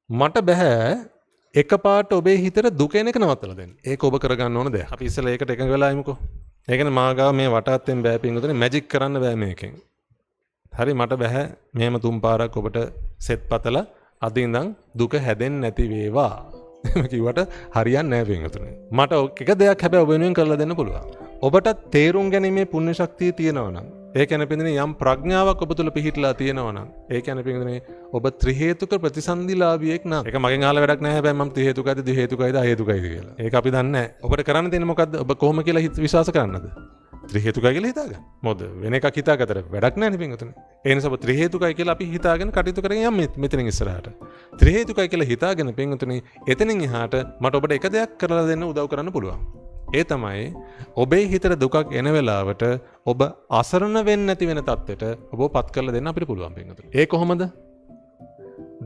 මට බෑ එකපාරට ඔබේ හිතට දුක එන එක නවත්තලා දෙන්න. ඒක ඔබ කරගන්න ඕන දෙයක්. අපි ඉස්සෙල්ලා ඒකට එකඟ වෙලා ඉමුකෝ. ඒ කියන්නේ මාගාව මේ වටාත්තෙන් බෑ පින්වතුනි මැජික් කරන්න බෑ මේකෙන්. හරි මට බෑ මෙහෙම තුන් පාරක් ඔබට සෙත් පතලා අද ඉඳන් දුක හැදෙන්නේ නැති වේවා. එහෙම කිව්වට හරියන්නේ නැහැ පින්වතුනි. මට එක දෙයක් හැබැයි ඔබ වෙනුවෙන් කරලා දෙන්න පුළුවන්. ඔබට තේරුම් ගැනීමේ පුණ්‍ය ශක්තිය තියෙනවා නම් ඒ කියන්නේ පින්වතුනි යම් ප්‍රඥාවක් ඔබ තුල පිහිටලා තියෙනවා නම් ඒ කියන්නේ පින්වතුනි ඔබ ත්‍රි හේතුක ප්‍රතිසන්දිලාභියෙක් නම් ඒක මගෙන් අහලා වැඩක් නැහැ හැබැයි මම ත්‍රි හේතුකයිද ද්වි හේතුකයිද අහේතුකයිද කියලා. ඒක අපි දන්නේ නැහැ. ඔබට කරන්න තියෙන්නේ මොකද්ද? ඔබ කොහොම කියලා විශ්වාස කරන්නද? ත්‍රි හේතුකයි කියලා හිතාගන්න. මොකද වෙන එකක් හිතාගත්තට වැඩක් නැහැ නේ පින්වතුනි. ඒ නිසා ඔබ ත්‍රි හේතුකයි කියලා අපි හිතාගෙන කටයුතු කරගෙන යම් මෙතනින් ඉස්සරහට. ත්‍රි හේතුකයි කියලා හිතාගෙන පින්වතුනි එතනින් එහාට මට ඔබට එක දෙයක් කරලා දෙන්න උදව් කරන්න පුළුවන්. ඒ තමයි ඔබේ හිතට දුකක් එන වෙලාවට ඔබ අසරණ වෙන්නේ නැති වෙන තත්ත්වයට ඔබව පත් කරලා දෙන්න අපිට පුළුවන් පින්වතුනි. ඒ කොහොමද?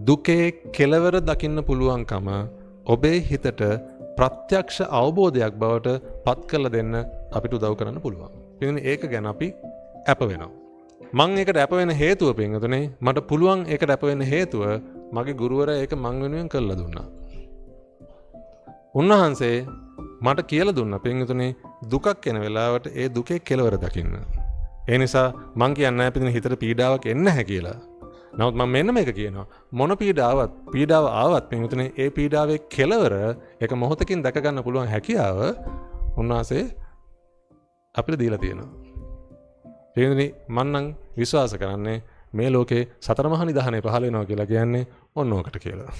දුකේ කෙලවර දකින්න පුළුවන්කම ඔබේ හිතට ප්‍රත්‍යක්ෂ අවබෝධයක් බවට පත් කරලා දෙන්න අපිට උදව් කරන්න පුළුවන්. පින්වතුනි ඒක ගැන අපි අප වෙනවා. මම ඒකට අප වෙන හේතුව පින්වතුනි මට පුළුවන් ඒකට අප වෙන හේතුව මගේ ගුරුවරයා ඒක මං වෙනුවෙන් කරලා දුන්නා. උන්වහන්සේ මට කියලා දුන්නා පින්වතුනි දුකක් එන වෙලාවට ඒ දුකේ කෙලවර දකින්න. ඒ නිසා මං කියන්නේ නැහැ පිටින් හිතට පීඩාවක් එන්නේ නැහැ කියලා. නමුත් මම මෙන්න මේක කියනවා මොන පීඩාව ආවත් පින්වතුනි ඒ පීඩාවේ කෙලවර එක මොහොතකින් දැක ගන්න පුළුවන් හැකියාව උන්වහන්සේ අපිට දීලා තියෙනවා. පින්වතුනි මම නම් විශ්වාස කරන්නේ මේ ලෝකේ සතර මහා නිධානය පහළ වෙනවා කියලා කියන්නේ ඔන්න ඕකට කියලා.